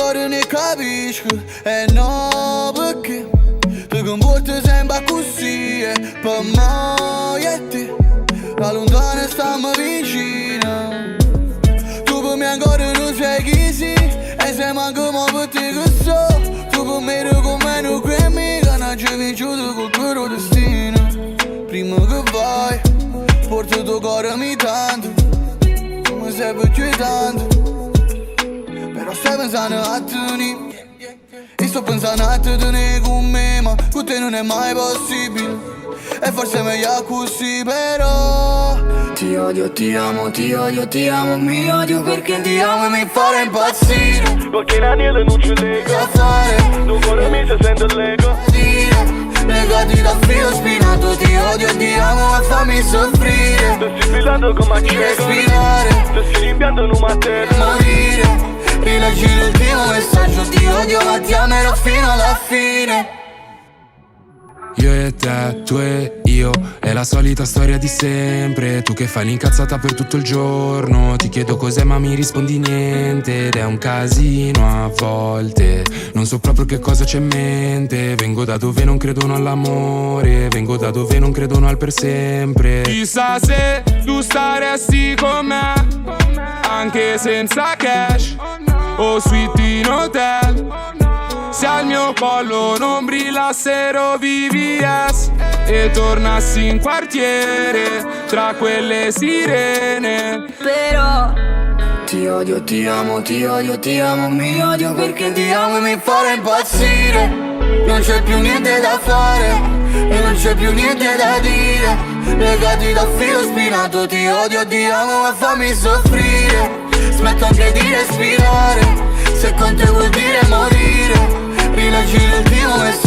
ricordo ne capisco. No, perché ti comporti sempre così. Per me e te da lontano stiamo vicino. Tu per me ancora non sai chi sei, e se manco mo per te che so. Tu per me eri come non cremi, che non ci vinciuto col tuo destino. Prima che vai, porto il tuo cuore mi tanto, come sei più tanto. Però stai pensando a tenere, e sto pensando a te tenere con me, ma con te non è mai possibile. E forse è meglio così, però ti odio, ti amo, ti odio, ti amo, mi odio perché ti amo e mi fare impazzire. Perché in anello non ci lega a fare, non cuore mi si sente l'ego. Legati da filo spinato, ti odio, ti amo e fammi soffrire. Ti stai filando come a cieco, respirare, ti stai rimpiando in un mattero, morire. Rileggi l'ultimo messaggio, ti odio ma ti amerò fino alla fine. Io e te, tu e io, è la solita storia di sempre. Tu che fai l'incazzata per tutto il giorno, ti chiedo cos'è ma mi rispondi niente. Ed è un casino a volte, non so proprio che cosa c'è in mente. Vengo da dove non credono all'amore, vengo da dove non credono al per sempre. Chissà se tu staresti con me, anche senza cash o suite in hotel. Se al mio collo non brillassero VVS e tornassi in quartiere tra quelle sirene. Però ti odio, ti amo, ti odio, ti amo, mi odio perché ti amo e mi fare impazzire. Non c'è più niente da fare e non c'è più niente da dire. Legati da filo spinato, ti odio, ti amo e fammi soffrire. Smetto anche di respirare, se con te vuol dire morire. Rileggi l'ultimo messaggio,